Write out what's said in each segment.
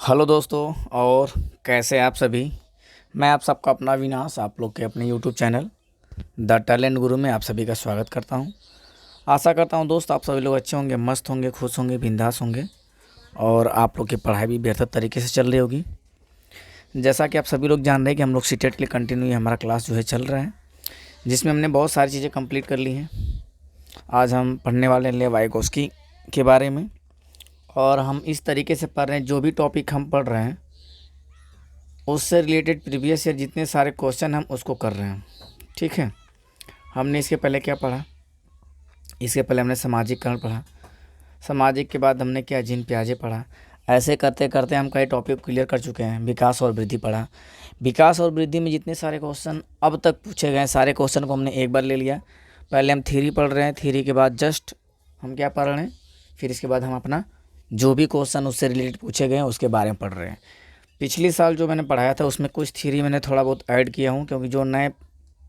Hello दोस्तों। और कैसे आप सभी। मैं आप सबका अपना विनाश आप लोग के अपने यूट्यूब चैनल द टैलेंट गुरु में आप सभी का स्वागत करता हूं। आशा करता हूं दोस्त आप सभी लोग अच्छे होंगे, मस्त होंगे, खुश होंगे, बिंदास होंगे और आप लोग की पढ़ाई भी बेहतर तरीके से चल रही होगी। जैसा कि आप सभी लोग जान रहे हैं कि हम लोग सीटेट के लिए कंटिन्यू हमारा क्लास जो है चल रहा है, जिसमें हमने बहुत सारी चीज़ें कंप्लीट कर ली हैं। आज हम पढ़ने वाले हैं लेव वाइगोस्की के बारे में, और हम इस तरीके से पढ़ रहे हैं, जो भी टॉपिक हम पढ़ रहे हैं उससे रिलेटेड प्रीवियस ईयर जितने सारे क्वेश्चन हम उसको कर रहे हैं। ठीक है। हमने इसके पहले क्या पढ़ा, इसके पहले हमने सामाजिक करण पढ़ा, सामाजिक के बाद हमने क्या जीन प्याजे पढ़ा। ऐसे करते करते हम कई टॉपिक क्लियर कर चुके हैं। विकास और वृद्धि पढ़ा। विकास और वृद्धि में जितने सारे क्वेश्चन अब तक पूछे गए सारे क्वेश्चन को हमने एक बार ले लिया। पहले हम थ्योरी पढ़ रहे हैं, थ्योरी के बाद जस्ट हम क्या पढ़ रहे हैं, फिर इसके बाद हम अपना जो भी क्वेश्चन उससे रिलेटेड पूछे गए हैं उसके बारे में पढ़ रहे हैं। पिछले साल जो मैंने पढ़ाया था उसमें कुछ थ्योरी मैंने थोड़ा बहुत ऐड किया हूँ, क्योंकि जो नए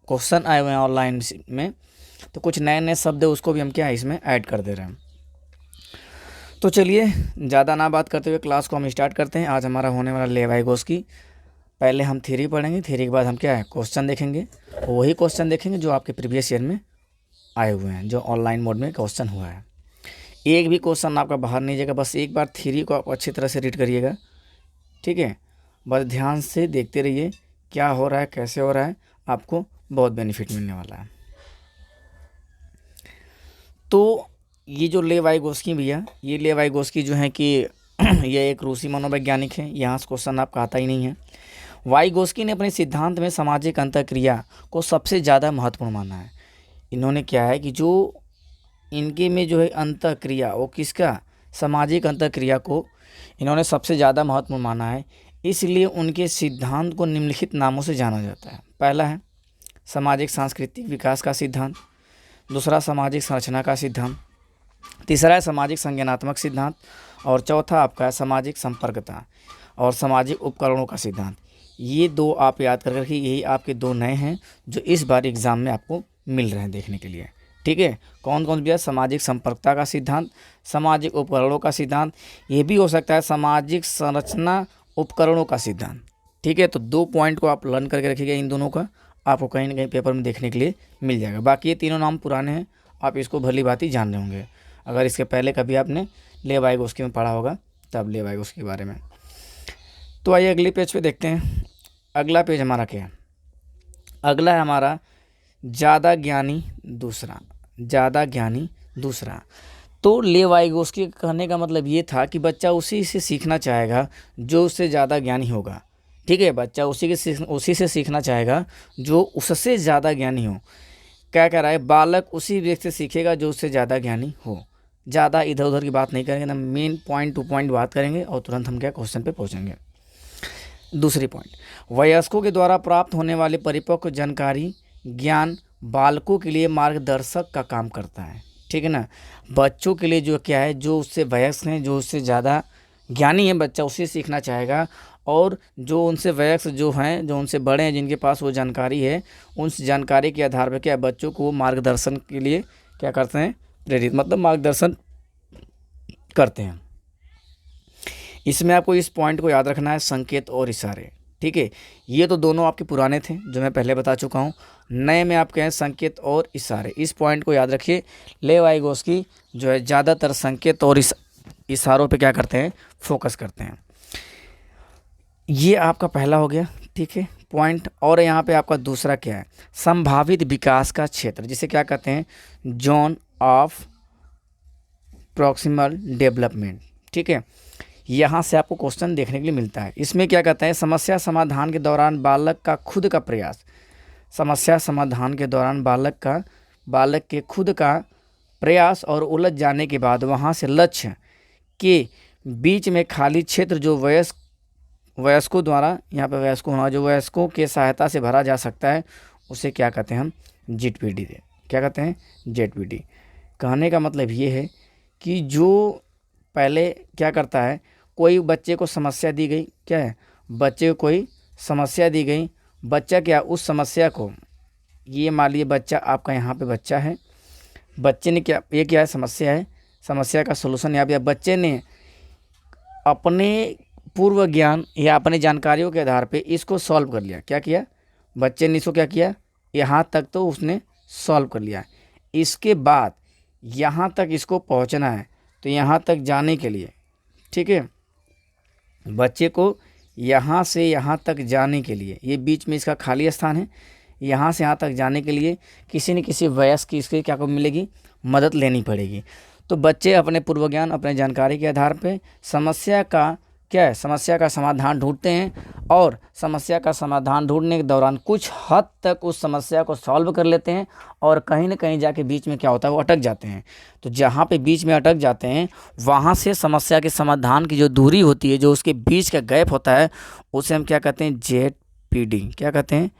क्वेश्चन आए हुए हैं ऑनलाइन में, तो कुछ नए नए शब्द है उसको भी हम क्या है इसमें ऐड कर दे रहे हैं। तो चलिए ज़्यादा ना बात करते हुए क्लास को हम स्टार्ट करते हैं। आज हमारा होने वाला लेव वाइगोस्की। पहले हम थ्योरी पढ़ेंगे, थ्योरी के बाद हम क्या है क्वेश्चन देखेंगे। वही क्वेश्चन देखेंगे जो आपके प्रीवियस ईयर में आए हुए हैं, जो ऑनलाइन मोड में क्वेश्चन हुआ है। एक भी क्वेश्चन आपका बाहर नहीं जाएगा। बस एक बार थ्योरी को आप अच्छी तरह से रीड करिएगा। ठीक है। बस ध्यान से देखते रहिए क्या हो रहा है, कैसे हो रहा है, आपको बहुत बेनिफिट मिलने वाला है। तो ये जो लेव वाइगोस्की भैया, ये लेव वाइगोस्की जो है कि ये एक रूसी मनोवैज्ञानिक है। यहाँ से क्वेश्चन आपका आता ही नहीं है। वाइगोस्की ने अपने सिद्धांत में सामाजिक अंतःक्रिया को सबसे ज़्यादा महत्वपूर्ण माना है। इन्होंने क्या है कि जो इनके में जो है अंतःक्रिया, वो किसका, सामाजिक अंतःक्रिया को इन्होंने सबसे ज़्यादा महत्वपूर्ण माना है। इसलिए उनके सिद्धांत को निम्नलिखित नामों से जाना जाता है। पहला है सामाजिक सांस्कृतिक विकास का सिद्धांत, दूसरा सामाजिक संरचना का सिद्धांत, तीसरा है सामाजिक संज्ञानात्मक सिद्धांत, और चौथा आपका है सामाजिक संपर्कता और सामाजिक उपकरणों का सिद्धांत। ये दो आप याद कर रखिए, यही आपके दो नए हैं जो इस बार एग्ज़ाम में आपको मिल रहे हैं देखने के लिए। ठीक है। कौन कौन भी है, सामाजिक संपर्कता का सिद्धांत, सामाजिक उपकरणों का सिद्धांत, ये भी हो सकता है सामाजिक संरचना उपकरणों का सिद्धांत। ठीक है। तो दो पॉइंट को आप लर्न करके रखिएगा। इन दोनों का आपको कहीं ना कहीं पेपर में देखने के लिए मिल जाएगा। बाकी ये तीनों नाम पुराने हैं, आप इसको भली भांति जान रहे होंगे। अगर इसके पहले कभी आपने लेव वाइगोस्की में पढ़ा होगा तब लेव वाइगोस्की के बारे में। तो आइए अगले पेज पे देखते हैं। अगला पेज हमारा क्या है, अगला है हमारा ज़्यादा ज्ञानी दूसरा, ज़्यादा ज्ञानी दूसरा। तो लेव वाइगोस्की कहने का मतलब ये था कि बच्चा उसी से सीखना चाहेगा जो उससे ज़्यादा ज्ञानी होगा। ठीक है। बच्चा उसी से सीखना चाहेगा जो उससे ज़्यादा ज्ञानी हो। क्या कह रहा है, बालक उसी व्यक्ति से सीखेगा जो उससे ज़्यादा ज्ञानी हो। ज़्यादा इधर उधर की बात नहीं करेंगे ना, मेन पॉइंट टू पॉइंट बात करेंगे और तुरंत हम क्या क्वेश्चन पे पहुँचेंगे। दूसरी पॉइंट, वयस्कों के द्वारा प्राप्त होने वाले परिपक्व जानकारी ज्ञान बालकों के लिए मार्गदर्शक का काम करता है। ठीक है ना। बच्चों के लिए जो क्या है, जो उससे वयस्क हैं, जो उससे ज़्यादा ज्ञानी है, बच्चा उसे सीखना चाहेगा। और जो उनसे वयस्क जो हैं, जो उनसे बड़े हैं, जिनके पास वो जानकारी है, उस जानकारी के आधार पर क्या बच्चों को मार्गदर्शन के लिए क्या करते हैं, प्रेरित मतलब मार्गदर्शन करते हैं। इसमें आपको इस पॉइंट को याद रखना है, संकेत और इशारे। ठीक है। ये तो दोनों आपके पुराने थे जो मैं पहले बता चुका हूँ। नए में आपके हैं संकेत और इशारे। इस पॉइंट को याद रखिए। लेव वाइगोस्की जो है ज़्यादातर संकेत और इशारों पे क्या करते हैं, फोकस करते हैं। ये आपका पहला हो गया। ठीक है पॉइंट। और यहाँ पे आपका दूसरा क्या है, संभावित विकास का क्षेत्र, जिसे क्या कहते हैं, जोन ऑफ प्रॉक्सिमल डेवलपमेंट। ठीक है। यहाँ से आपको क्वेश्चन देखने के लिए मिलता है। इसमें क्या कहते हैं, समस्या समाधान के दौरान बालक का खुद का प्रयास, समस्या समाधान के दौरान बालक के खुद का प्रयास और उलझ जाने के बाद वहाँ से लक्ष्य के बीच में खाली क्षेत्र जो वयस्कों द्वारा, यहाँ पर वयस्कों होना, जो वयस्कों के सहायता से भरा जा सकता है, उसे क्या कहते हैं हम, जेडपीडी। क्या कहते हैं, जेडपीडी। कहने का मतलब ये है कि जो पहले क्या करता है, कोई बच्चे को समस्या दी गई, क्या है, बच्चे को कोई समस्या दी गई, बच्चा क्या उस समस्या को, ये मान लीजिए बच्चा आपका यहाँ पे बच्चा है, बच्चे ने क्या, ये क्या है, समस्या है, समस्या का सलूशन यहाँ पे बच्चे ने अपने पूर्व ज्ञान या अपनी जानकारियों के आधार पे इसको सॉल्व कर लिया। क्या किया बच्चे ने, इसको क्या किया, यहाँ तक तो उसने सॉल्व कर लिया। इसके बाद यहाँ तक इसको पहुँचना है, तो यहाँ तक जाने के लिए, ठीक है, बच्चे को यहाँ से यहाँ तक जाने के लिए, ये बीच में इसका खाली स्थान है, यहाँ से यहाँ तक जाने के लिए किसी न किसी वयस्क की इसके क्या को मिलेगी, मदद लेनी पड़ेगी। तो बच्चे अपने पूर्व ज्ञान, अपने जानकारी के आधार पे समस्या का क्या है, समस्या का समाधान ढूंढते हैं, और समस्या का समाधान ढूंढने के दौरान कुछ हद तक उस समस्या को सॉल्व कर लेते हैं, और कहीं ना कहीं जाके बीच में क्या होता है, वो अटक जाते हैं। तो जहाँ पे बीच में अटक जाते हैं, वहाँ से समस्या के समाधान की जो दूरी होती है, जो उसके बीच का गैप होता है, उसे हम क्या कहते हैं, ZPD। क्या कहते हैं,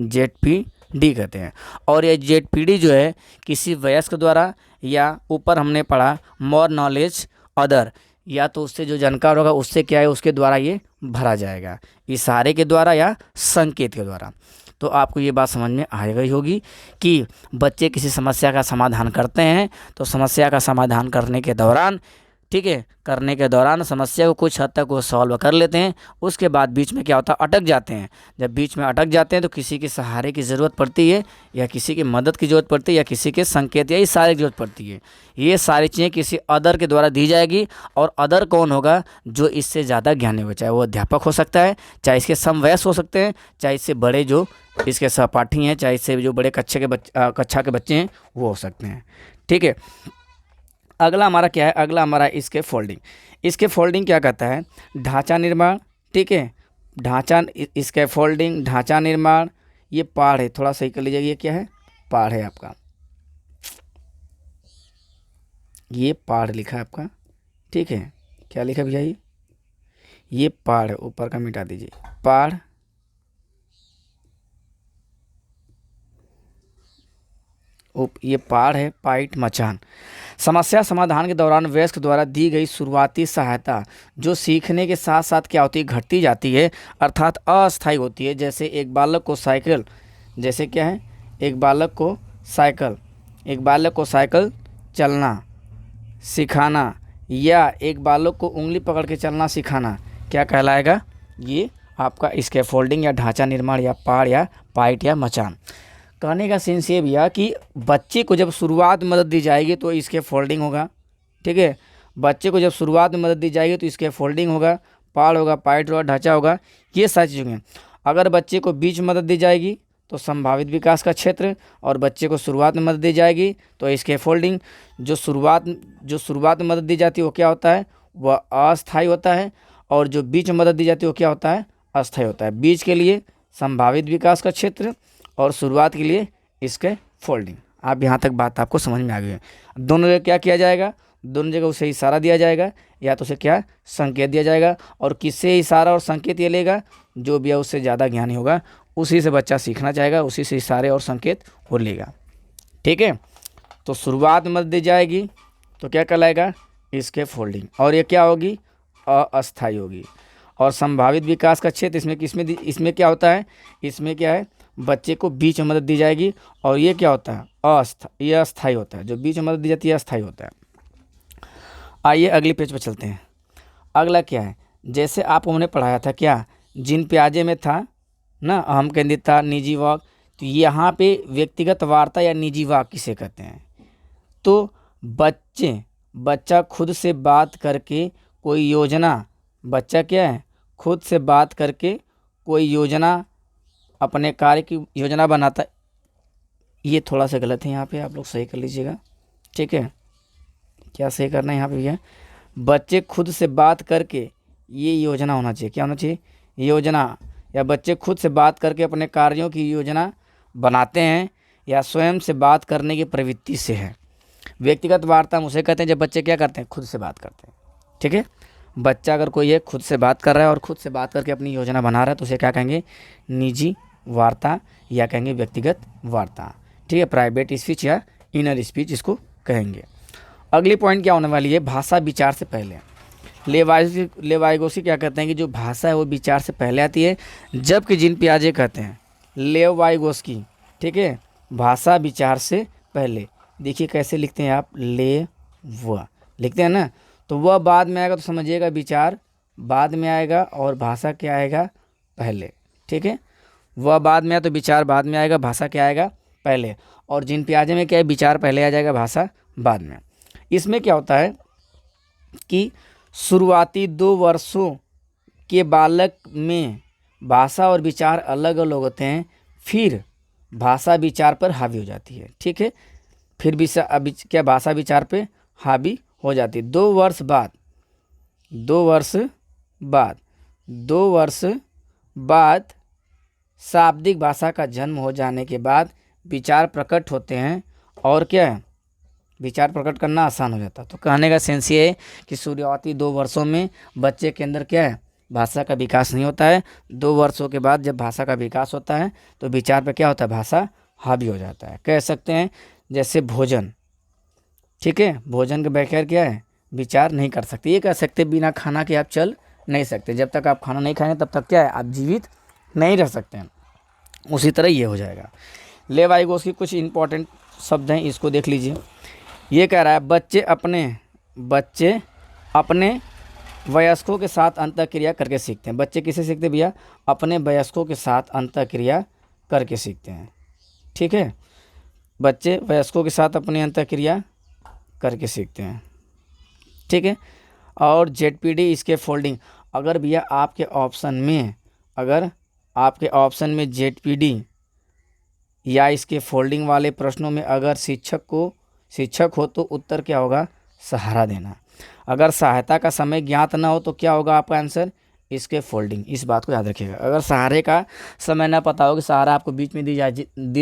ZPD कहते हैं। और ये ZPD जो है किसी वयस्क द्वारा, या ऊपर हमने पढ़ा मोर नॉलेज अदर, या तो उससे जो जानकार होगा उससे क्या है, उसके द्वारा ये भरा जाएगा, इशारे के द्वारा या संकेत के द्वारा। तो आपको ये बात समझ में आ गई होगी कि बच्चे किसी समस्या का समाधान करते हैं, तो समस्या का समाधान करने के दौरान, ठीक है, करने के दौरान समस्या को कुछ हद तक वो सॉल्व कर लेते हैं। उसके बाद बीच में क्या होता है, अटक जाते हैं। जब बीच में अटक जाते हैं तो किसी के सहारे की ज़रूरत पड़ती है, या किसी की मदद की ज़रूरत पड़ती है, या किसी के संकेत या इशारे की ज़रूरत पड़ती है। ये सारी चीज़ें किसी अदर के द्वारा दी जाएगी। और अदर कौन होगा, जो इससे ज़्यादा ज्ञानी हो, चाहे वो अध्यापक हो सकता है, चाहे इसके समवयस्क हो सकते हैं, चाहे इससे बड़े जो इसके सहपाठी हैं, चाहे इससे जो बड़े कक्षा के बच्चे हैं वो हो सकते हैं। ठीक है, अगला हमारा क्या है, अगला हमारा इसके फोल्डिंग। इसके फोल्डिंग क्या कहता है, ढांचा निर्माण। ठीक है, ढांचा, इसके फोल्डिंग, ढांचा निर्माण। ये पाढ़ है, थोड़ा सही कर लीजिएगा, ये क्या है, पाढ़ है आपका, ये पाढ़ लिखा है आपका। ठीक है, क्या लिखा भैया, ये पाढ़ है, ऊपर का मिटा दीजिए, पाढ़। ये पाढ़ है, पाइट, मचान। समस्या समाधान के दौरान वयस्क द्वारा दी गई शुरुआती सहायता जो सीखने के साथ साथ क्या होती है, घटती जाती है, अर्थात अस्थायी होती है। जैसे एक बालक को साइकिल, जैसे क्या है, एक बालक को साइकिल चलना सिखाना, या एक बालक को उंगली पकड़ के चलना सिखाना, क्या कहलाएगा, ये आपका स्कैफोल्डिंग या ढांचा निर्माण, या पाढ़, या पाइट, या मचान। कहने का सेंस ये भैया कि बच्चे को जब शुरुआत में मदद दी जाएगी तो इसके फोल्डिंग होगा। ठीक है, बच्चे को जब शुरुआत में मदद दी जाएगी तो इसके फोल्डिंग होगा, पाढ़ होगा, पाइट होगा, ढांचा होगा, ये सारी चीज़ें हैं। अगर बच्चे को बीच में मदद दी जाएगी तो संभावित विकास का क्षेत्र, और बच्चे को शुरुआत में मदद दी जाएगी तो इसके फोल्डिंग। जो शुरुआत में मदद दी जाती है वो क्या होता है, वह अस्थायी होता है, और जो बीच में मदद दी जाती है वो क्या होता है, अस्थायी होता है। बीच के लिए संभावित विकास का क्षेत्र, और शुरुआत के लिए इसके फोल्डिंग। आप यहाँ तक बात आपको समझ में आ गई है। दोनों जगह क्या किया जाएगा, दोनों जगह उसे इशारा दिया जाएगा, या तो उसे क्या, संकेत दिया जाएगा। और किससे इशारा और संकेत ये लेगा, जो भी है उससे ज़्यादा ज्ञानी होगा, उसी से बच्चा सीखना चाहेगा, उसी से इशारे और संकेत वो लेगा। ठीक है, तो शुरुआत में मदद दी जाएगी तो क्या कहलाएगा, इसके फोल्डिंग, और ये क्या होगी, अस्थायी होगी। और संभावित विकास का क्षेत्र, इसमें क्या होता है, इसमें क्या है, बच्चे को बीच में मदद दी जाएगी, और ये क्या होता है, ये अस्थायी होता है। जो बीच में मदद दी जाती है अस्थायी होता है। आइए अगले पेज पर चलते हैं। अगला क्या है, जैसे आपको हमने पढ़ाया था क्या, जिन प्याजे में था ना, अहम केंद्रित था, निजी वाक। तो यहाँ पे व्यक्तिगत वार्ता या निजी वाक किसे कहते हैं, तो बच्चा खुद से बात करके कोई योजना, बच्चा क्या है, खुद से बात करके कोई योजना, अपने कार्य की योजना बनाता है। ये थोड़ा सा गलत है, यहाँ पे आप लोग सही कर लीजिएगा। ठीक है, क्या सही करना है यहाँ पे भैया, बच्चे खुद से बात करके, ये योजना होना चाहिए, क्या होना चाहिए, योजना। या बच्चे खुद से बात करके अपने कार्यों की योजना बनाते हैं, या स्वयं से बात करने की प्रवृत्ति से है। व्यक्तिगत वार्ता हम उसे कहते हैं जब बच्चे क्या करते हैं, खुद से बात करते हैं। ठीक है, बच्चा अगर कोई है खुद से बात कर रहा है और खुद से बात करके अपनी योजना बना रहा है तो उसे क्या कहेंगे, निजी वार्ता, या कहेंगे व्यक्तिगत वार्ता। ठीक है, प्राइवेट स्पीच या इनर स्पीच इसको कहेंगे। अगली पॉइंट क्या होने वाली है, भाषा विचार से पहले। लेवाइगोस्की क्या कहते हैं कि जो भाषा है वो विचार से पहले आती है, जबकि जिन पियाजे कहते हैं लेवाइगोस्की, ठीक है, भाषा विचार से पहले। देखिए कैसे लिखते हैं आप, ले व लिखते हैं ना, तो वह बाद में आएगा तो समझिएगा विचार बाद में आएगा और भाषा क्या आएगा पहले। ठीक है, वह बाद में आया तो विचार बाद में आएगा, भाषा क्या आएगा पहले। और जिन प्याजे में क्या है, विचार पहले आ जाएगा, भाषा बाद में। इसमें क्या होता है कि शुरुआती 2 वर्षों के बालक में भाषा और विचार अलग अलग होते हैं, फिर भाषा विचार पर हावी हो जाती है। ठीक है, फिर भी क्या भाषा विचार पे हावी हो जाती है। 2 वर्ष बाद 2 वर्ष बाद शाब्दिक भाषा का जन्म हो जाने के बाद विचार प्रकट होते हैं, और क्या है, विचार प्रकट करना आसान हो जाता है। तो कहने का सेंस ये है कि शुरुआती 2 वर्षों में बच्चे के अंदर क्या है, भाषा का विकास नहीं होता है। 2 वर्षों के बाद जब भाषा का विकास होता है तो विचार पे क्या होता है, भाषा हावी हो जाता है। कह सकते हैं जैसे भोजन, ठीक है, भोजन के बगैर क्या है, विचार नहीं कर सकते। ये कह सकते बिना खाना के आप चल नहीं सकते, जब तक आप खाना नहीं खाएंगे तब तक क्या है, आप जीवित नहीं रह सकते हैं। उसी तरह ये हो जाएगा। लेव वाइगोस्की कुछ इंपॉर्टेंट शब्द हैं, इसको देख लीजिए। ये कह रहा है बच्चे अपने वयस्कों के साथ अंतःक्रिया करके सीखते हैं। बच्चे किसे सीखते हैं भैया, अपने वयस्कों के साथ अंतःक्रिया करके सीखते हैं। ठीक है, बच्चे वयस्कों के साथ अपनी अंतःक्रिया करके सीखते हैं। ठीक है, और जेडपीडी इसके फोल्डिंग, अगर भैया आपके ऑप्शन में जेडपीडी या इसके फोल्डिंग वाले प्रश्नों में अगर शिक्षक हो तो उत्तर क्या होगा, सहारा देना। अगर सहायता का समय ज्ञात ना हो तो क्या होगा आपका आंसर, इसके फोल्डिंग। इस बात को याद रखिएगा। अगर सहारे का समय ना पता हो कि सहारा आपको बीच में दी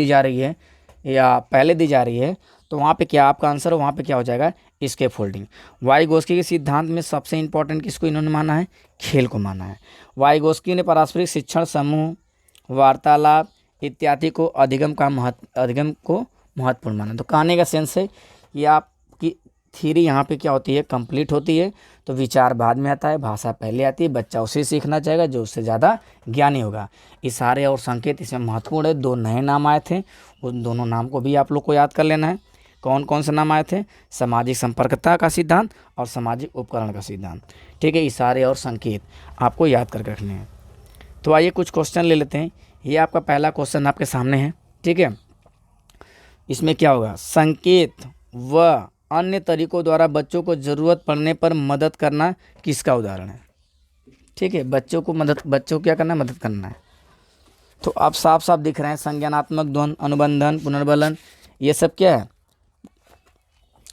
जा रही है या पहले दी जा रही है, तो वहाँ पे क्या आपका आंसर हो, वहाँ पे क्या हो जाएगा, इसके फोल्डिंग। वाइगोस्की के सिद्धांत में सबसे इंपॉर्टेंट किसको इन्होंने माना है, खेल को माना है। वाइगोस्की ने पारस्परिक शिक्षण, समूह वार्तालाप इत्यादि को अधिगम को महत्वपूर्ण माना। तो कहने का सेंस है कि आपकी थ्योरी यहाँ पे क्या होती है, कंप्लीट होती है। तो विचार बाद में आता है, भाषा पहले आती है, बच्चा उसे सीखना चाहेगा जो उससे ज़्यादा ज्ञानी होगा। इशारे और संकेत इसमें महत्वपूर्ण है। 2 नए नाम आए थे, उन दोनों नाम को भी आप लोग को याद कर लेना है। कौन कौन से नाम आए थे, सामाजिक संपर्कता का सिद्धांत और सामाजिक उपकरण का सिद्धांत। ठीक है, इशारे और संकेत आपको याद करके रखने हैं। तो आइए कुछ क्वेश्चन ले लेते हैं। ये आपका पहला क्वेश्चन आपके सामने है। ठीक है, इसमें क्या होगा, संकेत व अन्य तरीकों द्वारा बच्चों को ज़रूरत पड़ने पर मदद करना किसका उदाहरण है। ठीक है, बच्चों को क्या करना है, मदद करना है। तो आप साफ साफ दिख रहे हैं, संज्ञानात्मक द्वंद्व, अनुबंधन, पुनर्बलन, ये सब क्या है।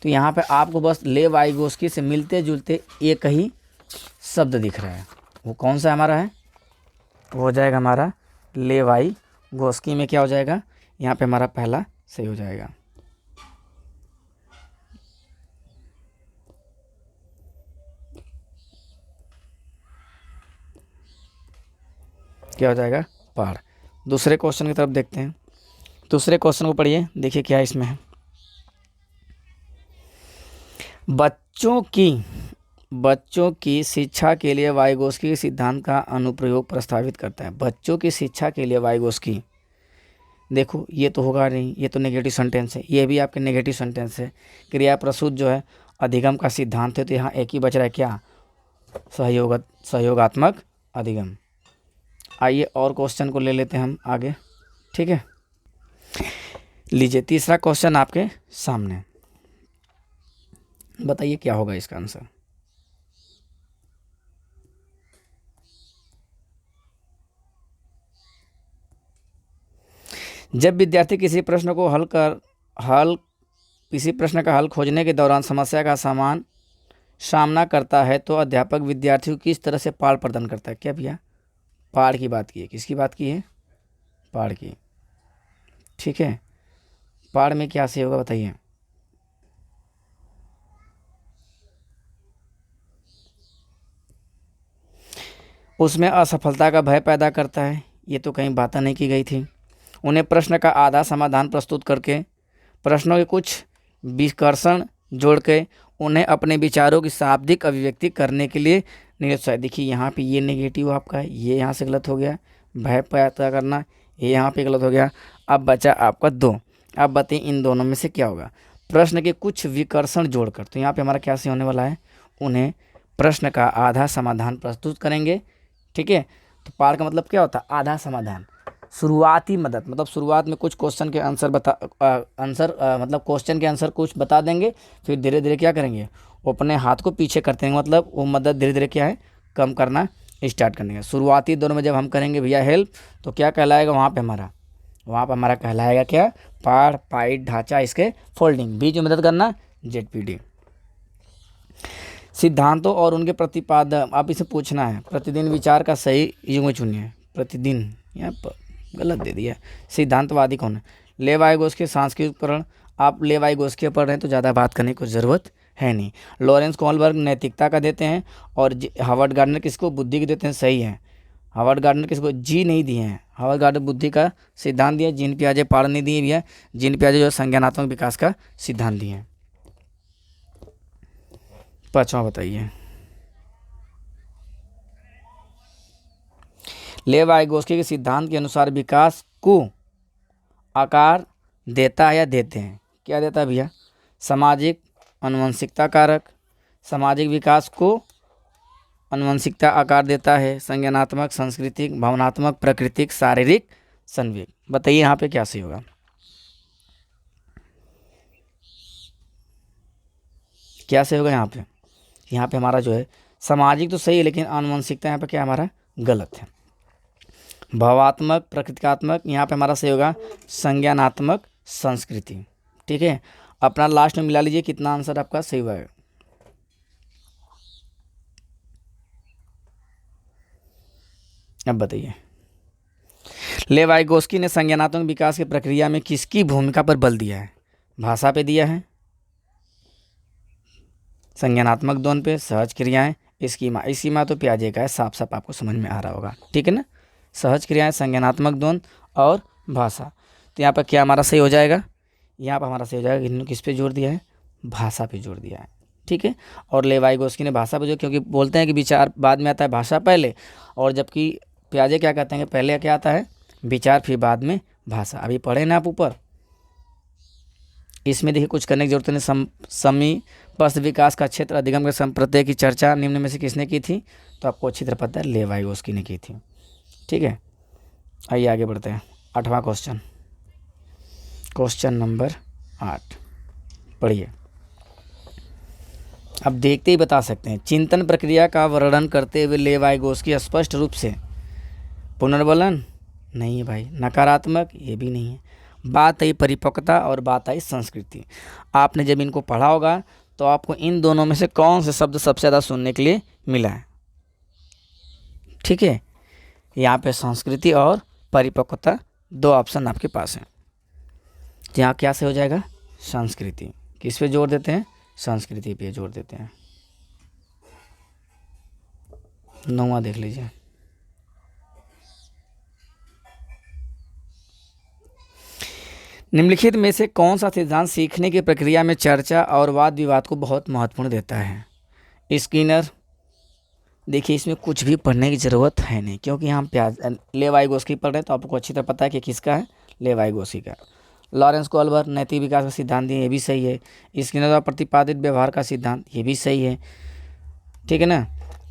तो यहाँ पे आपको बस लेव वाइगोस्की से मिलते जुलते एक ही शब्द दिख रहा है। वो कौन सा हमारा है, वो हो जाएगा हमारा लेव वाइगोस्की में क्या हो जाएगा, यहाँ पे हमारा पहला सही हो जाएगा। क्या हो जाएगा, पहाड़। दूसरे क्वेश्चन की तरफ देखते हैं। दूसरे क्वेश्चन को पढ़िए, देखिए क्या इसमें है। बच्चों की शिक्षा के लिए वाइगोस्की के सिद्धांत का अनुप्रयोग प्रस्तावित करता है। बच्चों की शिक्षा के लिए वाइगोस्की, देखो ये तो होगा नहीं, ये तो नेगेटिव सेंटेंस है, ये भी आपके नेगेटिव सेंटेंस है। क्रिया प्रसूत जो है अधिगम का सिद्धांत है, तो यहाँ एक ही बच रहा है क्या, सहयोगात्मक अधिगम। आइए और क्वेश्चन को ले लेते हैं हम आगे। ठीक है, लीजिए तीसरा क्वेश्चन आपके सामने, बताइए क्या होगा इसका आंसर। जब विद्यार्थी किसी प्रश्न का हल खोजने के दौरान समस्या का सामना करता है तो अध्यापक विद्यार्थियों को किस तरह से पाठ प्रदान करता है। क्या भैया, पाठ की बात की है, किसकी बात की है, पाठ की। ठीक है, पाठ में क्या सही होगा बताइए। उसमें असफलता का भय पैदा करता है, ये तो कहीं बात नहीं की गई थी। उन्हें प्रश्न का आधा समाधान प्रस्तुत करके प्रश्नों के कुछ विकर्षण जोड़ के उन्हें अपने विचारों की शाब्दिक अभिव्यक्ति करने के लिए निरुत्साहित। देखिए यहाँ पे ये नेगेटिव आपका है, ये यहाँ से गलत हो गया, भय पैदा करना ये यहाँ पे गलत हो गया। अब बचा आपका 2। अब बताइए इन दोनों में से क्या होगा, प्रश्न के कुछ विकर्षण जोड़कर। तो यहाँ पे हमारा क्या से होने वाला है, उन्हें प्रश्न का आधा समाधान प्रस्तुत करेंगे। ठीक है, तो पार का मतलब क्या होता है, आधा समाधान। शुरुआती मदद मतलब शुरुआत में कुछ क्वेश्चन के आंसर मतलब क्वेश्चन के आंसर कुछ बता देंगे, फिर धीरे धीरे क्या करेंगे, वो अपने हाथ को पीछे करते हैं, मतलब वो मदद धीरे धीरे क्या है, कम करना स्टार्ट करने का। शुरुआती दौर में जब हम करेंगे भैया हेल्प, तो क्या कहलाएगा वहाँ पे हमारा कहलाएगा क्या, पाड़, पाइट, ढांचा, इसके फोल्डिंग, बीच में मदद करना जेडपीडी। सिद्धांतों और उनके प्रतिपादक, आप इसे पूछना है, प्रतिदिन विचार का सही युग्म चुनिए। प्रतिदिन यहाँ पर गलत दे दिया। सिद्धांतवादी कौन है, लेवाइगोस्की सांस्कृतिक उपकरण। आप लेवाइगोस्की पढ़ रहे हैं तो ज़्यादा बात करने की जरूरत है नहीं। लॉरेंस कोहलबर्ग नैतिकता का देते हैं, और हार्वर्ड गार्डनर किसको, बुद्धि के देते हैं, सही है। हार्वर्ड गार्डनर किसको, जी नहीं दिए हैं, हार्वर्ड गार्डनर बुद्धि का सिद्धांत दिया। जीन पियाजे पाड़ नहीं दिए भैया, जीन पियाजे जो संज्ञानात्मक विकास का सिद्धांत दिए हैं। पाँचवा बताइए, लेवाइगोस्की के सिद्धांत के अनुसार विकास को आकार देता है या देते हैं, क्या देता है भैया, सामाजिक आनुवंशिकता कारक, सामाजिक विकास को आनुवंशिकता आकार देता है, संज्ञानात्मक, सांस्कृतिक, भावनात्मक, प्राकृतिक, शारीरिक, संवेग। बताइए यहाँ पे क्या सही होगा, क्या सही होगा यहाँ पे हमारा जो है सामाजिक तो सही है, लेकिन आनुवंशिकता यहाँ पे क्या हमारा गलत है। भावात्मक, प्रकृतिकात्मक, यहाँ पे हमारा सही होगा संज्ञानात्मक, संस्कृति। ठीक है, अपना लास्ट में मिला लीजिए कितना आंसर आपका सही हुआ है। अब बताइए, लेवाइगोस्की ने संज्ञानात्मक विकास की प्रक्रिया में किसकी भूमिका पर बल दिया है, भाषा पे दिया है, संज्ञानात्मक द्वंद पे, सहज क्रियाएं, स्कीमा तो प्याजे का है, साफ साफ आपको समझ में आ रहा होगा। ठीक है ना, सहज क्रियाएं, संज्ञानात्मक द्वंद और भाषा। तो यहाँ पर क्या हमारा सही हो जाएगा, यहाँ पर हमारा सही हो जाएगा, इन्होंने किस पे जोर दिया है, भाषा पे जोर दिया है। ठीक है, और लेवाइगोस्की ने भाषा पे जोर, क्योंकि बोलते हैं कि विचार बाद में आता है, भाषा पहले, और जबकि प्याजे क्या कहते हैं कि पहले क्या आता है, विचार, फिर बाद में भाषा। अभी पढ़े ना आप ऊपर, इसमें देखिए कुछ करने की जरूरत नहीं। समीपस्थ विकास का क्षेत्र अधिगम के संप्रत्यय की चर्चा निम्न में से किसने की थी, तो आपको अच्छी तरह पता है लेवाइगोस्की ने की थी। ठीक है, आइए आगे बढ़ते हैं। 8वां क्वेश्चन, क्वेश्चन नंबर 8 पढ़िए। अब देखते ही बता सकते हैं, चिंतन प्रक्रिया का वर्णन करते हुए लेवाइगोस्की स्पष्ट रूप से, पुनर्बलन नहीं है भाई, नकारात्मक ये भी नहीं है, बात आई परिपक्वता और बात आई संस्कृति। आपने जब इनको पढ़ा होगा तो आपको इन दोनों में से कौन से शब्द सबसे ज़्यादा सुनने के लिए मिला है। ठीक है, यहाँ पे संस्कृति और परिपक्वता दो ऑप्शन आपके पास हैं। यहाँ क्या से हो जाएगा, संस्कृति। किस पे जोर देते हैं, संस्कृति पे जोर देते हैं। 9वां देख लीजिए, निम्नलिखित में से कौन सा सिद्धांत सीखने की प्रक्रिया में चर्चा और वाद विवाद को बहुत महत्वपूर्ण देता है। स्किनर, देखिए इसमें कुछ भी पढ़ने की ज़रूरत है नहीं, क्योंकि हम लेवाइगोस्की पढ़ रहे हैं तो आपको अच्छी तरह पता है कि किसका है, लेवाइगोस्की का। लॉरेंस कोहलबर्ग नैतिक विकास का सिद्धांत दिए, ये भी सही है। स्किनर द्वारा प्रतिपादित व्यवहार का सिद्धांत, ये भी सही है। ठीक है ना,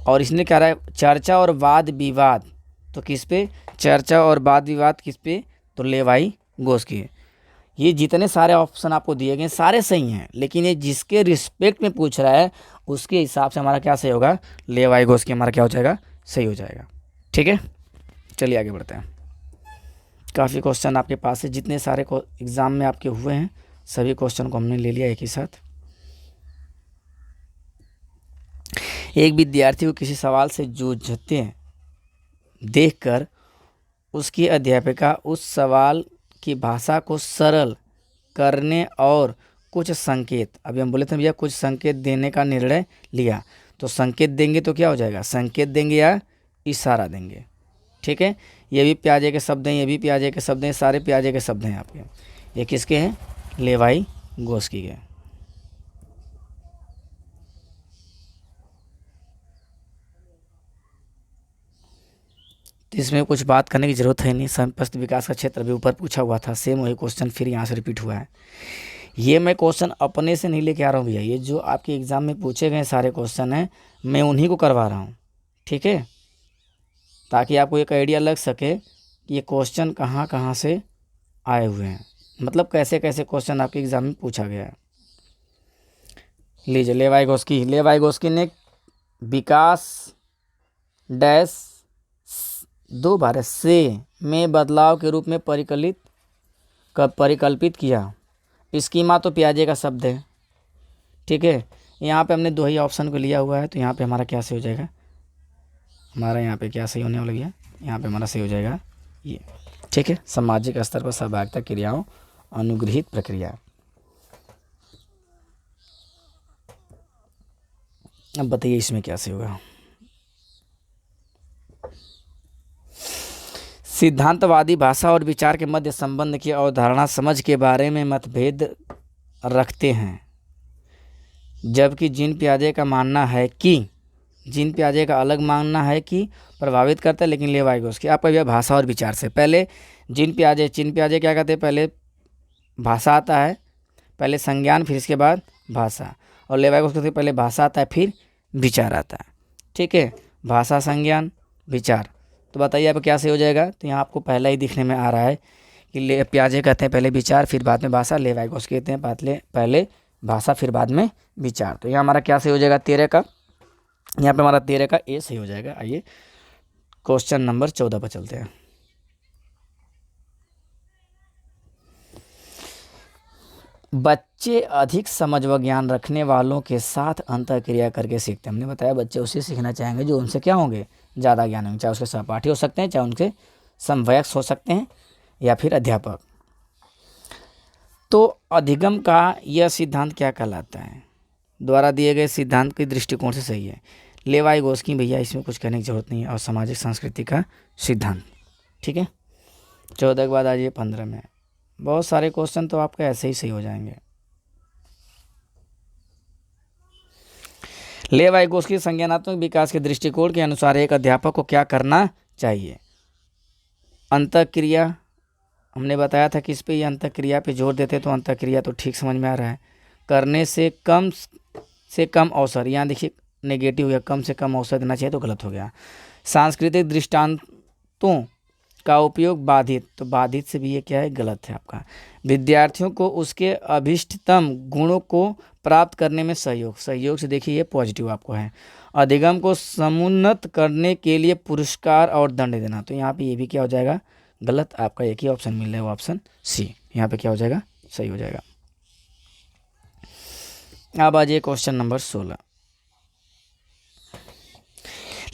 और इसने क्या रहा है, चर्चा और वाद विवाद, तो किस पे, चर्चा और वाद विवाद किस पे, तो लेवाइगोस्की। ये जितने सारे ऑप्शन आपको दिए गए सारे सही हैं, लेकिन ये जिसके रिस्पेक्ट में पूछ रहा है उसके हिसाब से हमारा क्या सही होगा, लेवाइगोस्की हमारा क्या हो जाएगा, सही हो जाएगा। ठीक है, चलिए आगे बढ़ते हैं। काफ़ी क्वेश्चन आपके पास है, जितने सारे एग्ज़ाम में आपके हुए हैं सभी क्वेश्चन को हमने ले लिया एक ही साथ। एक विद्यार्थी को किसी सवाल से जूझते देखकर उसकी अध्यापिका उस सवाल की भाषा को सरल करने और कुछ संकेत, अभी हम बोले थे भैया कुछ संकेत देने का निर्णय लिया, तो संकेत देंगे तो क्या हो जाएगा, संकेत देंगे या इशारा देंगे। ठीक है, ये भी प्याजे के शब्द हैं, ये भी प्याजे के शब्द हैं, सारे प्याजे के शब्द हैं आपके। ये किसके हैं, लेवाइगोस्की के। तो इसमें कुछ बात करने की ज़रूरत है नहीं। समीपस्थ विकास का क्षेत्र अभी ऊपर पूछा हुआ था, सेम वही क्वेश्चन फिर यहाँ से रिपीट हुआ है। ये मैं क्वेश्चन अपने से नहीं लेके आ रहा हूँ भैया, ये जो आपके एग्ज़ाम में पूछे गए सारे क्वेश्चन हैं मैं उन्हीं को करवा रहा हूँ, ठीक है, ताकि आपको एक आइडिया लग सके कि ये क्वेश्चन कहाँ कहाँ से आए हुए हैं, मतलब कैसे कैसे क्वेश्चन आपके एग्ज़ाम में पूछा गया है। लीजिए लेवाइगोस्की ने विकास डैश दो बार से में बदलाव के रूप में परिकल्पित किया। स्कीमा तो पियाजे का शब्द है, ठीक है। यहाँ पे हमने दो ही ऑप्शन को लिया हुआ है, तो यहाँ पे हमारा क्या सही हो जाएगा, हमारा यहाँ पे क्या सही होने वाला है, यहाँ पे हमारा सही हो जाएगा ये, ठीक है। सामाजिक स्तर पर सहभागिता क्रियाओं अनुग्रहित प्रक्रिया। अब बताइए इसमें क्या सही होगा। सिद्धांतवादी भाषा और विचार के मध्य संबंध की अवधारणा समझ के बारे में मतभेद रखते हैं, जबकि जीन पियाजे का मानना है कि जीन पियाजे का अलग मानना है कि प्रभावित करता है, लेकिन लेवाइगोस्की आपका यह भाषा और विचार से। पहले जीन पियाजे क्या कहते हैं, पहले भाषा आता है, पहले संज्ञान फिर इसके बाद भाषा, और लेवाइगोस्की पहले भाषा आता है फिर विचार आता है, ठीक है। भाषा भाषा विचार, तो बताइए आप क्या सही हो जाएगा। तो यहाँ आपको पहला ही दिखने में आ रहा है कि पियाजे कहते हैं पहले विचार फिर बाद में भाषा, लेवाइगोस्की कहते हैं पहले भाषा फिर बाद में विचार। तो यहाँ हमारा क्या सही हो जाएगा 13 का, यहाँ पे हमारा 13 का ए सही हो जाएगा। आइए क्वेश्चन नंबर 14 पर चलते हैं। बच्चे अधिक समझ व ज्ञान रखने वालों के साथ अंतःक्रिया करके सीखते हैं। हमने बताया बच्चे उसे सीखना चाहेंगे जो उनसे क्या होंगे, ज़्यादा ज्ञान होंगे, चाहे उसके सहपाठी हो सकते हैं, चाहे उनके समवयस्क हो सकते हैं, या फिर अध्यापक। तो अधिगम का यह सिद्धांत क्या कहलाता है, द्वारा दिए गए सिद्धांत के दृष्टिकोण से सही है। लेवाइगोस्की भैया इसमें कुछ कहने की जरूरत नहीं है, और सामाजिक संस्कृति का सिद्धांत, ठीक है। 14 के बाद आ जाइए 15 में। बहुत सारे क्वेश्चन तो आपके ऐसे ही सही हो जाएंगे। लेवाइगोस्की संज्ञानात्मक विकास के दृष्टिकोण के अनुसार एक अध्यापक को क्या करना चाहिए। अंतःक्रिया हमने बताया था कि इस पे ये अंतःक्रिया पे जोर देते, तो अंतःक्रिया तो ठीक समझ में आ रहा है। करने से कम अवसर, यहाँ देखिए नेगेटिव या कम से कम अवसर देना चाहिए, तो गलत हो गया। सांस्कृतिक दृष्टांतों का उपयोग बाधित, तो बाधित से भी ये क्या है, गलत है आपका। विद्यार्थियों को उसके अभिष्टतम गुणों को प्राप्त करने में सहयोग से देखिए ये पॉजिटिव आपको है। अधिगम को समुन्नत करने के लिए पुरस्कार और दंड देना, तो यहाँ पे ये भी क्या हो जाएगा, गलत। आपका एक ही ऑप्शन मिल रहा है, वो ऑप्शन सी, यहाँ पे क्या हो जाएगा, सही हो जाएगा। अब आ जाइए क्वेश्चन नंबर 16।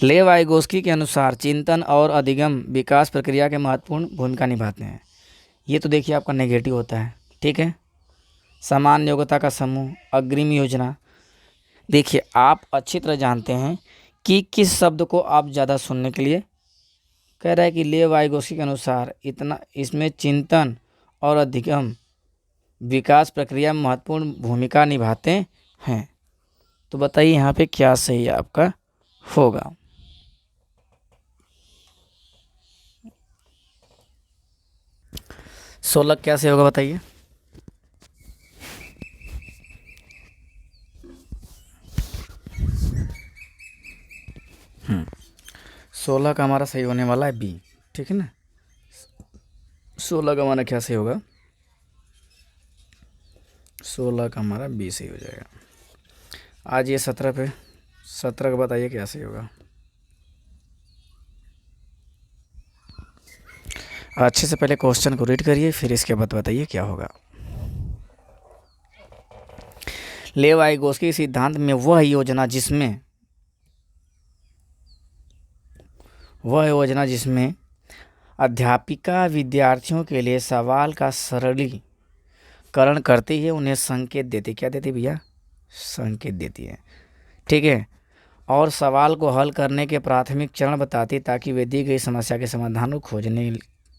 लेवाइगोस्की के अनुसार चिंतन और अधिगम विकास प्रक्रिया के महत्वपूर्ण भूमिका निभाते हैं। ये तो देखिए आपका नेगेटिव होता है, ठीक है। समान योग्यता का समूह, अग्रिम योजना। देखिए आप अच्छी तरह जानते हैं कि किस शब्द को आप ज़्यादा सुनने के लिए कह रहा है कि लेवाइगोस्की के अनुसार इसमें चिंतन और अधिगम विकास प्रक्रिया में महत्वपूर्ण भूमिका निभाते हैं। तो बताइए यहाँ पे क्या सही आपका होगा। सोलह कैसे होगा बताइए। सोलह का हमारा सही होने वाला है बी, ठीक है ना। 16 का हमारा क्या सही होगा, 16 का हमारा बी सही हो जाएगा। आज ये 17 पे, 17 का बताइए क्या सही होगा। अच्छे से पहले क्वेश्चन को रीड करिए, फिर इसके बाद बताइए क्या होगा। लेवाइगोस्की सिद्धांत में वह योजना जिसमें अध्यापिका विद्यार्थियों के लिए सवाल का सरलीकरण करती है, उन्हें संकेत देती, क्या देती भैया, संकेत देती है, ठीक है, और सवाल को हल करने के प्राथमिक चरण बताती, ताकि वे दी गई समस्या के समाधान को खोजने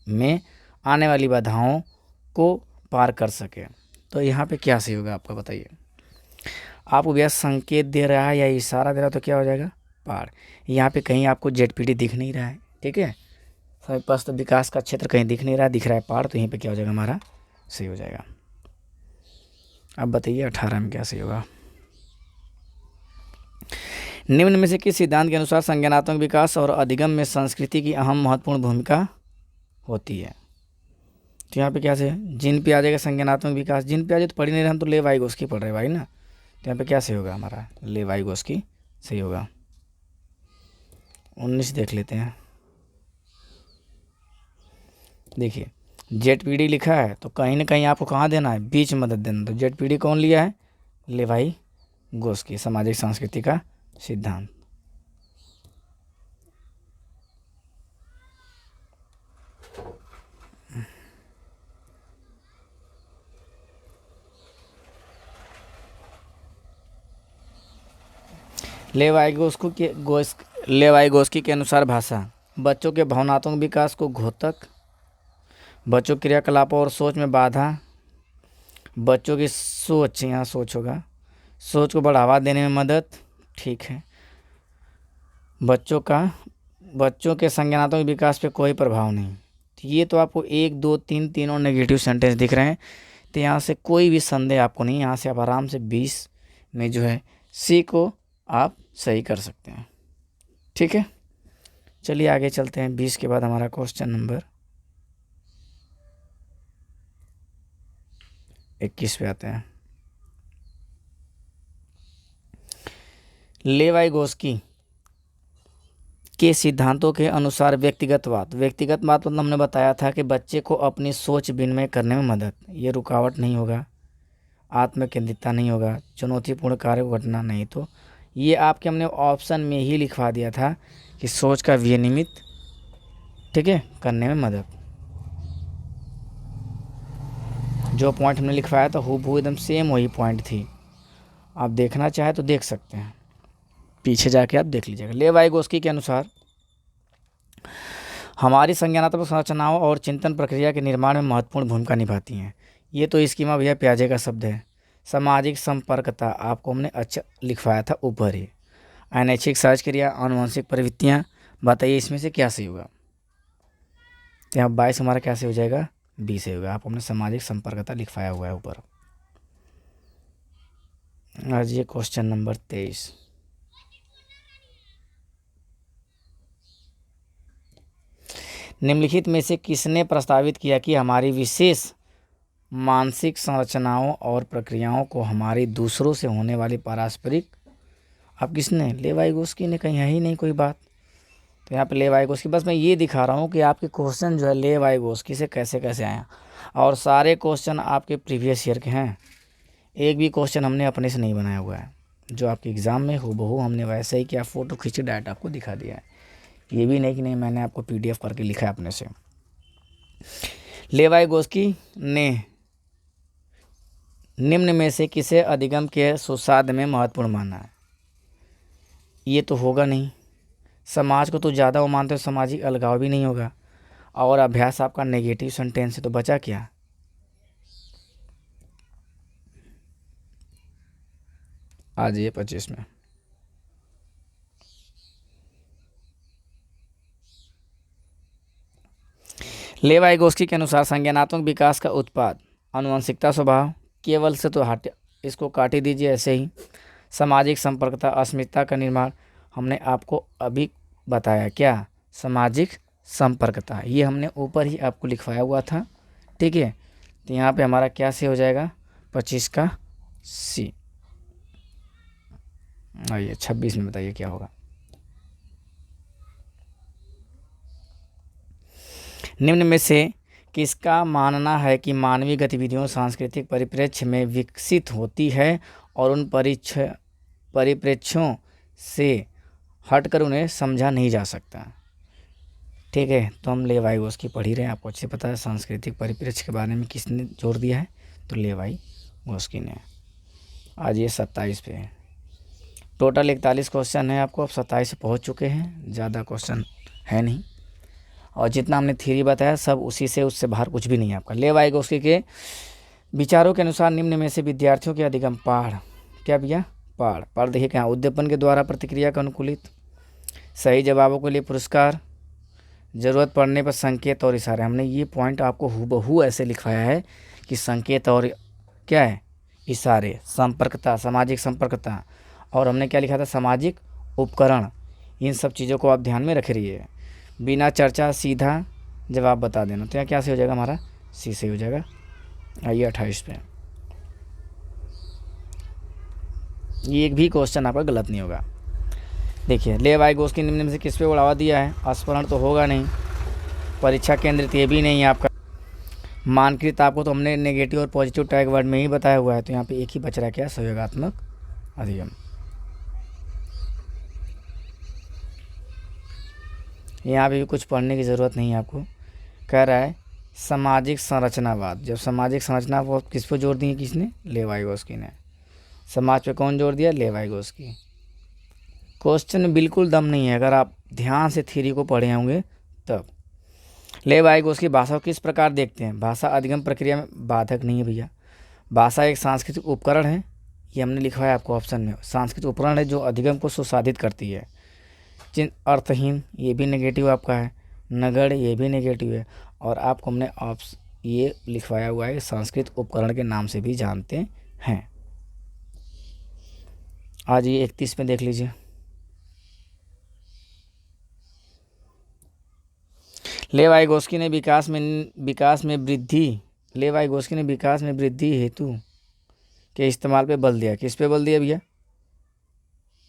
में आने वाली बाधाओं को पार कर सके। तो यहाँ पे क्या सही होगा आपका बताइए। आपको भैया संकेत दे रहा है या इशारा दे रहा है, तो क्या हो जाएगा, पार। यहाँ पे कहीं आपको जेडपीटी दिख नहीं रहा है, ठीक है, सभी पास तो विकास का क्षेत्र कहीं दिख नहीं रहा है, दिख रहा है पार, तो यहीं पे क्या हो जाएगा, हमारा सही हो जाएगा। अब बताइए 18 में क्या सही होगा। निम्न में से किस सिद्धांत के अनुसार संज्ञानात्मक विकास और अधिगम में संस्कृति की अहम महत्वपूर्ण भूमिका होती है। तो यहाँ पे क्या से जिन पे आ जाएगा संज्ञानात्मक विकास, जिन पे आ जाए तो पढ़ ही नहीं रहे हम, तो लेवाइगोस्की पढ़ रहे भाई ना। तो यहाँ पे क्या सही होगा हमारा, लेवाइगोस्की सही होगा। 19 देख लेते हैं। देखिए जेडपीडी लिखा है तो कहीं ना कहीं आपको कहाँ देना है, बीच में मदद देना। तो जेडपीडी कौन लिया है, लेवाइगोस्की, सामाजिक संस्कृति का सिद्धांत। लेवाइगोस्की के अनुसार भाषा बच्चों के भावनात्मक विकास को घातक, बच्चों के क्रियाकलापों और सोच में बाधा, बच्चों की सोच, यहाँ सोच होगा, सोच को बढ़ावा देने में मदद, ठीक है, बच्चों के संज्ञानात्मक विकास पे कोई प्रभाव नहीं। तो ये तो आपको 1 2 3 तीनों नेगेटिव सेंटेंस दिख रहे हैं। तो यहाँ से कोई भी संदेह आपको नहीं, यहाँ से आप आराम से 20 में जो है सी को आप सही कर सकते हैं। ठीक है, चलिए आगे चलते हैं। 20 के बाद हमारा क्वेश्चन नंबर 21 पे आते हैं। लेवाइगोस्की के सिद्धांतों के अनुसार व्यक्तिगतवाद मतलब हमने बताया था कि बच्चे को अपनी सोच विनिमय करने में मदद, ये रुकावट नहीं होगा, आत्मकेंद्रितता नहीं होगा, चुनौतीपूर्ण कार्य को घटना नहीं। तो ये आपके हमने ऑप्शन में ही लिखवा दिया था कि सोच का विनियमित, ठीक है, करने में मदद। जो पॉइंट हमने लिखवाया था हूबहू एकदम सेम वही पॉइंट थी। आप देखना चाहे तो देख सकते हैं, पीछे जाके आप देख लीजिएगा। लेवाइगोस्की के अनुसार हमारी संज्ञानात्मक संरचनाओं और चिंतन प्रक्रिया के निर्माण में महत्वपूर्ण भूमिका निभाती हैं। ये तो स्कीमा भैया प्याजे का शब्द है। सामाजिक संपर्कता आपको हमने अच्छा लिखवाया था ऊपर ही। अनैच्छिक सहज क्रिया, आनुवंशिक प्रवृत्तियाँ, बताइए इसमें से क्या सही होगा। तो यहाँ 22 हमारा कैसे हो जाएगा, 20 सही होगा। आपको हमने सामाजिक संपर्कता लिखवाया हुआ है ऊपर। आज ये क्वेश्चन नंबर 23। निम्नलिखित में से किसने प्रस्तावित किया कि हमारी विशेष मानसिक संरचनाओं और प्रक्रियाओं को हमारी दूसरों से होने वाली पारस्परिक, अब किसने, लेवाइगोस्की ने, कहीं है ही नहीं कोई बात। तो यहाँ पे लेवाइगोस्की, बस मैं ये दिखा रहा हूँ कि आपके क्वेश्चन जो है लेवाइगोस्की से कैसे कैसे आए, और सारे क्वेश्चन आपके प्रीवियस ईयर के हैं। एक भी क्वेश्चन हमने अपने से नहीं बनाया हुआ है, जो आपके एग्ज़ाम में हूबहू हमने वैसे ही किया, फ़ोटो खींच के डायरेक्ट आपको दिखा दिया है। ये भी नहीं कि नहीं मैंने आपको PDF करके लिखा है अपने से। लेवाइगोस्की ने निम्न में से किसे अधिगम के सुसाध में महत्वपूर्ण माना है। ये तो होगा नहीं, समाज को तो ज़्यादा वो मानते हो, सामाजिक अलगाव भी नहीं होगा, और अभ्यास आपका नेगेटिव सेंटेंस है। तो बचा क्या, आज ये 25 में। लेवाइगोस्की के अनुसार संज्ञानात्मक विकास का उत्पाद आनुवंशिकता स्वभाव, केवल से तो हट, इसको काट ही दीजिए ऐसे ही। सामाजिक संपर्कता, अस्मिता का निर्माण, हमने आपको अभी बताया क्या, सामाजिक संपर्कता, ये हमने ऊपर ही आपको लिखवाया हुआ था। ठीक है, तो यहाँ पे हमारा क्या से हो जाएगा, 25 का सी। आइए 26 में बताइए क्या होगा। निम्न में से किसका मानना है कि मानवीय गतिविधियों सांस्कृतिक परिप्रेक्ष्य में विकसित होती है और उन परिप्रेक्ष्यों से हटकर उन्हें समझा नहीं जा सकता। ठीक है, तो हम लेवाइगोस्की पढ़ ही रहे हैं, आपको अच्छे पता है सांस्कृतिक परिप्रेक्ष्य के बारे में किसने जोर दिया है, तो लेवाइगोस्की ने। आज ये 27 पे है। टोटल 41 क्वेश्चन है, आपको अब 27 से पहुँच चुके हैं, ज़्यादा क्वेश्चन है नहीं, और जितना हमने थ्योरी बताया सब उसी से, उससे बाहर कुछ भी नहीं है आपका। लेवाइगोस्की के विचारों के अनुसार निम्न में से विद्यार्थियों के अधिगम पाढ़, क्या भैया, पाढ़ देखिए क्या, उद्दीपन के द्वारा प्रतिक्रिया का अनुकूलित, सही जवाबों के लिए पुरस्कार, ज़रूरत पड़ने पर संकेत और इशारे। हमने ये पॉइंट आपको हूबहू ऐसे लिखवाया है कि संकेत और क्या है, इशारे, संपर्कता, सामाजिक संपर्कता, और हमने क्या लिखा था, सामाजिक उपकरण। इन सब चीज़ों को आप ध्यान में रख रहिए। बिना चर्चा सीधा जवाब बता देना, तो यहाँ क्या से हो जाएगा हमारा, सी से हो जाएगा। आइए 28 पे, ये एक भी क्वेश्चन आपका गलत नहीं होगा। देखिए, ले वाइगोस्की निम्न में से किस पे बढ़ावा दिया है, स्मरण तो होगा नहीं, परीक्षा केंद्रित ये भी नहीं है आपका, मानकृत आपको तो हमने नेगेटिव और पॉजिटिव टैग वर्ड में ही बताया हुआ है, तो यहाँ पे एक ही बच रहा है क्या, सहयोगात्मक अधिगम। यहाँ पे भी कुछ पढ़ने की ज़रूरत नहीं है आपको। कह रहा है सामाजिक संरचनावाद, जब सामाजिक संरचना वो किस पे जोर दिए, किसने, ले वाइगोस्की ने। समाज पे कौन जोर दिया, ले वाइगोस्की। क्वेश्चन में बिल्कुल दम नहीं है, अगर आप ध्यान से थ्योरी को पढ़े होंगे तब। ले वाइगोस्की भाषा को किस प्रकार देखते हैं, भाषा अधिगम प्रक्रिया में बाधक नहीं है भैया। भाषा एक सांस्कृतिक उपकरण है, ये हमने लिखा है आपको ऑप्शन में, सांस्कृतिक उपकरण है जो अधिगम को सुसाधित करती है। चिन्ह अर्थहीन, ये भी नेगेटिव आपका है। नगण्य, ये भी नेगेटिव है। और आपको हमने ये लिखवाया हुआ है, सांस्कृतिक उपकरण के नाम से भी जानते हैं। आज ये 31 में देख लीजिए, ले वाइगोस्की ने विकास में वृद्धि हेतु के इस्तेमाल पे बल दिया। किस पे बल दिया भैया,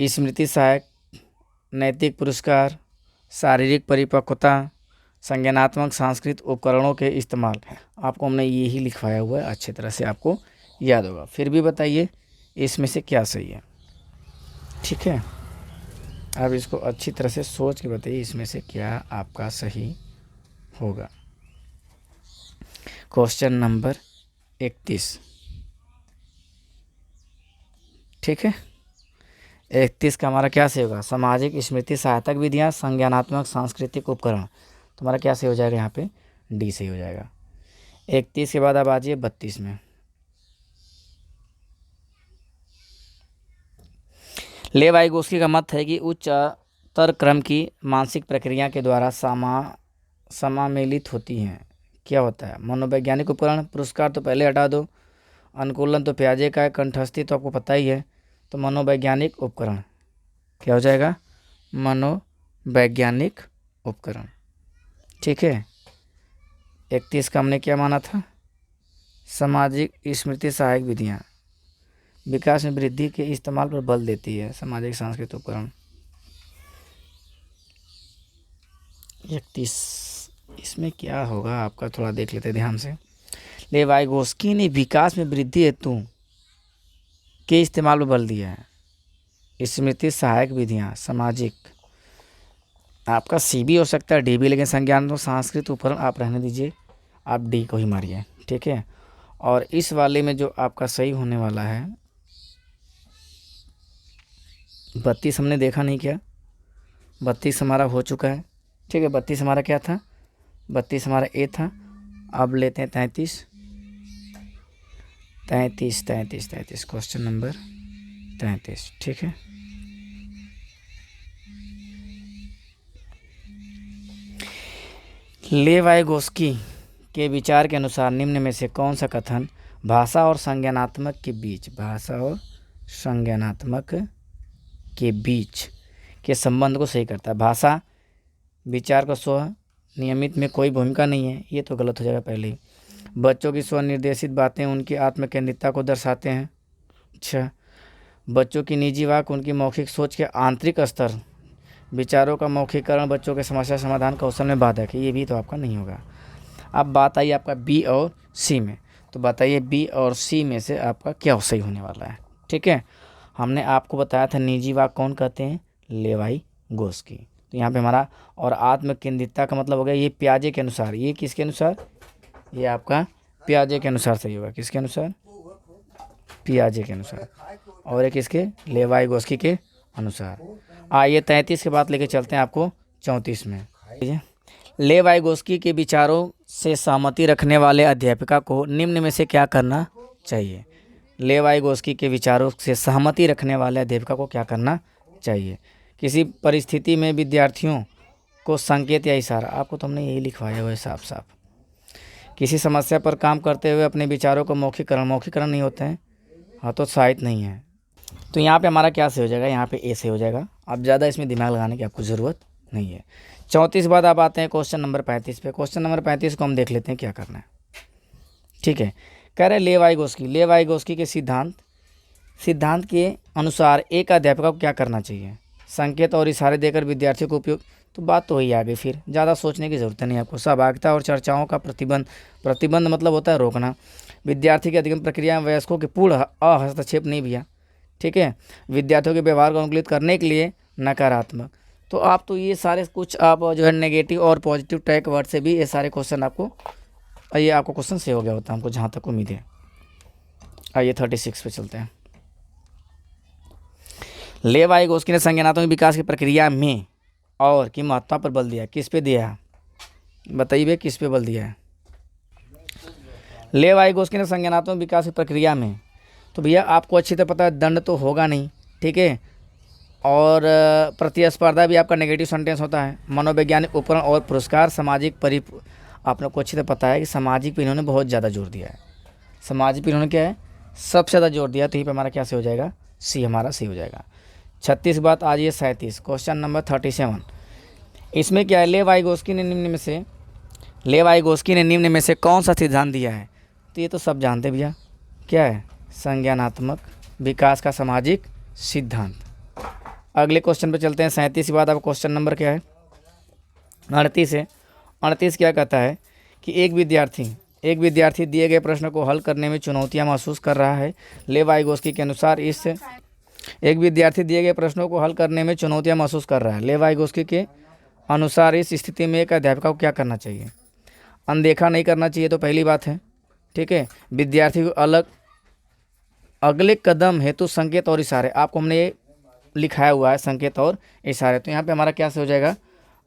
स्मृति सहायक, नैतिक पुरस्कार, शारीरिक परिपक्वता, संज्ञानात्मक सांस्कृतिक उपकरणों के इस्तेमाल। आपको हमने यही लिखवाया हुआ है, अच्छी तरह से आपको याद होगा। फिर भी बताइए इसमें से क्या सही है, ठीक है। आप इसको अच्छी तरह से सोच के बताइए इसमें से क्या आपका सही होगा। क्वेश्चन नंबर 31, ठीक है। 31 का हमारा क्या से होगा, सामाजिक स्मृति सहायक विधियाँ, संज्ञानात्मक सांस्कृतिक उपकरण। तुम्हारा क्या से हो जाएगा, यहाँ पे डी से हो जाएगा। 31 के बाद अब आ जाइए 32 में। ले वाइगोस्की का मत है कि उच्चतर क्रम की मानसिक प्रक्रिया के द्वारा समामेलित होती हैं। क्या होता है, मनोवैज्ञानिक उपकरण। पुरस्कार तो पहले हटा दो, अनुकूलन तो प्याजे का है, कंठस्थी तो आपको पता ही है, तो मनोवैज्ञानिक उपकरण क्या हो जाएगा, मनोवैज्ञानिक उपकरण, ठीक है। 31 का हमने क्या माना था, सामाजिक स्मृति सहायक विधियाँ, विकास में वृद्धि के इस्तेमाल पर बल देती है, सामाजिक सांस्कृतिक उपकरण। 31 इसमें क्या होगा आपका, थोड़ा देख लेते ध्यान से। ले वाइगोस्की ने विकास में वृद्धि हेतु के इस्तेमाल पर बल दिया है, स्मृति सहायक विधियाँ, सामाजिक। आपका सी भी हो सकता है, डी भी, लेकिन संज्ञान तो सांस्कृतिक उपकरण आप रहने दीजिए, आप डी को ही मारिए, ठीक है। और इस वाले में जो आपका सही होने वाला है 32 हमने देखा नहीं क्या, 32 हमारा हो चुका है, ठीक है। 32 हमारा क्या था, 32 हमारा ए था। अब लेते हैं 33 क्वेश्चन नंबर 33, ठीक है। ले वाइगोस्की के विचार के अनुसार निम्न में से कौन सा कथन भाषा और संज्ञानात्मक के बीच के संबंध को सही करता है। भाषा विचार का स्व नियमित में कोई भूमिका नहीं है, ये तो गलत हो जाएगा पहले ही। बच्चों की स्वनिर्देशित बातें उनकी आत्मकेंद्रितता को दर्शाते हैं। अच्छा, बच्चों की निजी वाक उनकी मौखिक सोच के आंतरिक स्तर, विचारों का मौखिकरण बच्चों के समस्या समाधान कौशल में बाधक है, ये भी तो आपका नहीं होगा। अब बात आई आपका बी और सी में, तो बताइए बी और सी में से आपका क्या सही होने वाला है, ठीक है। हमने आपको बताया था निजी वाक कौन कहते हैं, ले वाइगोस्की। तो यहाँ पे हमारा और आत्मकेंद्रितता का मतलब हो गया ये प्याजे के अनुसार, ये किसके अनुसार, ये आपका प्याजे के अनुसार सही होगा। किसके अनुसार, प्याजे के अनुसार। और एक किसके, ले वाइगोस्की के अनुसार। आइए 33 के बाद लेके चलते हैं आपको 34 में। ले वाइगोस्की के विचारों से सहमति रखने वाले अध्यापिका को निम्न में से क्या करना चाहिए। ले वाइगोस्की के विचारों से सहमति रखने वाले अध्यापिका को क्या करना चाहिए। किसी परिस्थिति में विद्यार्थियों को संकेत या इशारा, आपको तो हमने यही लिखवाया हुआ है साफ साफ। किसी समस्या पर काम करते हुए अपने विचारों को मौखिकरण नहीं होते हैं, हतोत्साहित नहीं है। तो यहाँ पे हमारा क्या से हो जाएगा, यहाँ पे ए से हो जाएगा। अब ज़्यादा इसमें दिमाग लगाने की आपको ज़रूरत नहीं है। 34 बाद आप आते हैं क्वेश्चन नंबर 35 पे। क्वेश्चन नंबर 35 को हम देख लेते हैं क्या करना है। ठीक है, कह रहे लेवाइगोस्की के सिद्धांत के अनुसार एक अध्यापक को क्या करना चाहिए, संकेत और इशारे देकर विद्यार्थियों को उपयोग। तो बात तो वही आ गई, फिर ज़्यादा सोचने की ज़रूरत नहीं आपको। सहभागिता और चर्चाओं का प्रतिबंध मतलब होता है रोकना। विद्यार्थी की अधिगम प्रक्रिया में वयस्कों के पूर्ण हस्तक्षेप नहीं भैया। ठीक है, विद्यार्थियों के व्यवहार को अनुकूलित करने के लिए नकारात्मक। तो आप तो ये सारे कुछ आप जो है नेगेटिव और पॉजिटिव टैग वर्ड से भी ये सारे क्वेश्चन आपको, ये आपको क्वेश्चन से हो गया होता है हमको जहाँ तक उम्मीद है। आइए 36 पे चलते हैं। लेवाइगोस्की ने संज्ञानात्मक विकास की प्रक्रिया में और की महत्ता पर बल दिया। किस पे दिया है बताइए, किस पे बल दिया है? लेवाइगोस्की ने संज्ञानात्मक विकास की प्रक्रिया में, तो भैया आपको अच्छी तरह पता है दंड तो होगा नहीं, ठीक है, और प्रतिस्पर्धा भी आपका नेगेटिव सेंटेंस होता है। मनोवैज्ञानिक उपकरण और पुरस्कार, सामाजिक आप लोग को अच्छी तरह पता है कि सामाजिक पे इन्होंने बहुत ज़्यादा जोर दिया है। सामाजिक पे इन्होंने क्या है, सबसे ज़्यादा जोर दिया। तो यहीं पे हमारा क्या से हो जाएगा, सी हमारा सी हो जाएगा। 36 बात आज ये 37 क्वेश्चन नंबर 37। इसमें क्या है, लेवाइगोस्की ने निम्न में से कौन सा सिद्धांत दिया है? तो ये तो सब जानते भैया, क्या है, संज्ञानात्मक विकास का सामाजिक सिद्धांत। अगले क्वेश्चन पे चलते हैं। 37 के बाद अब क्वेश्चन नंबर क्या है, 38 है। 38 क्या कहता है कि एक विद्यार्थी दिए गए प्रश्न को हल करने में चुनौतियां महसूस कर रहा है। लेवाइगोस्की के अनुसार एक विद्यार्थी दिए गए प्रश्नों को हल करने में चुनौतियां महसूस कर रहा है। लेवाइगोस्की के अनुसार इस स्थिति में एक अध्यापक को क्या करना चाहिए? अनदेखा नहीं करना चाहिए, तो पहली बात है, ठीक है। विद्यार्थी को अगले कदम हेतु संकेत और इशारे, आपको हमने लिखाया हुआ है संकेत और इशारे। तो यहाँ पे हमारा क्या से हो जाएगा,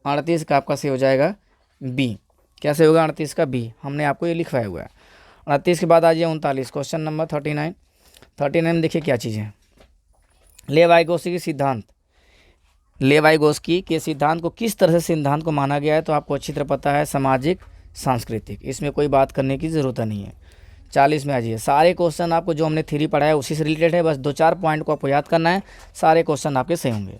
38 का आपका से हो जाएगा बी। क्या से होगा, 38 का बी, हमने आपको ये लिखवाया हुआ है। 38 के बाद आ जाइए 39 क्वेश्चन नंबर 39 देखिए क्या चीज़ है। लेवाइगोस्की के सिद्धांत को किस तरह से सिद्धांत को माना गया है? तो आपको अच्छी तरह पता है, सामाजिक सांस्कृतिक, इसमें कोई बात करने की ज़रूरत नहीं है। 40 में आ जाइए। सारे क्वेश्चन आपको जो हमने थ्योरी पढ़ा है उसी से रिलेटेड है, बस 2-4 पॉइंट को आपको याद करना है, सारे क्वेश्चन आपके सही होंगे।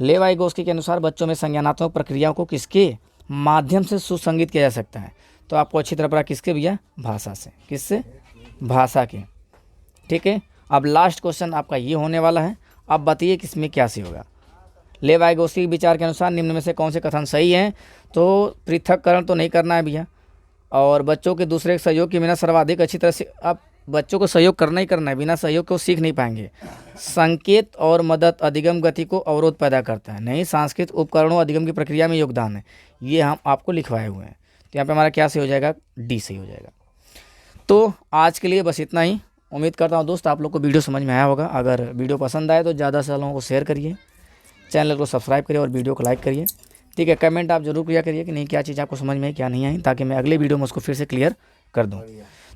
लेवाइगोस्की के अनुसार बच्चों में संज्ञानात्मक प्रक्रियाओं को किसके माध्यम से सुसंगित किया जा सकता है? तो आपको अच्छी तरह पता किसके भैया, भाषा से। किससे? भाषा के, ठीक है। अब लास्ट क्वेश्चन आपका ये होने वाला है। अब बताइए किसमें क्या से होगा। लेवाइगोस्की के विचार के अनुसार निम्न में से कौन से कथन सही हैं? तो पृथक्करण तो नहीं करना है भैया, और बच्चों के दूसरे के सहयोग के बिना सर्वाधिक अच्छी तरह से, आप बच्चों को सहयोग करना ही करना है, बिना सहयोग को सीख नहीं पाएंगे। संकेत और मदद अधिगम गति को अवरोध पैदा करता है, नहीं सांस्कृतिक उपकरणों अधिगम की प्रक्रिया में योगदान है, ये हम आपको लिखवाए हुए हैं। तो यहाँ पे हमारा क्या से हो जाएगा, डी से हो जाएगा। तो आज के लिए बस इतना ही। उम्मीद करता हूँ दोस्त आप लोग को वीडियो समझ में आया होगा। अगर वीडियो पसंद आए तो ज़्यादा से लोगों को शेयर करिए, चैनल को सब्सक्राइब करिए और वीडियो को लाइक करिए, ठीक है। कमेंट आप जरूर किया करिए कि नहीं क्या चीज़ आपको समझ में आई, क्या नहीं आई, ताकि मैं अगले वीडियो में उसको फिर से क्लियर कर दूँ।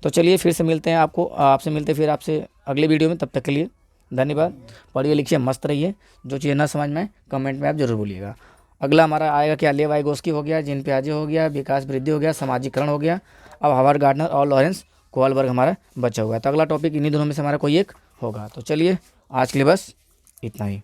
तो चलिए फिर से मिलते हैं, आपसे अगले वीडियो में। तब तक के लिए धन्यवाद। पढ़िए लिखिए, मस्त रहिए। जो चीज़ ना समझ में कमेंट में आप जरूर बोलिएगा। अगला हमारा आएगा क्या, लेवाइगोस्की हो गया, जीन पियाजे हो गया, विकास वृद्धि हो गया, सामाजिकरण हो गया। अब हावर्ड गार्डनर और लॉरेंस कोहलबर्ग हमारा बचा हुआ है। तो अगला टॉपिक इन्हीं दोनों में से हमारा कोई एक होगा। तो चलिए आज के लिए बस इतना ही।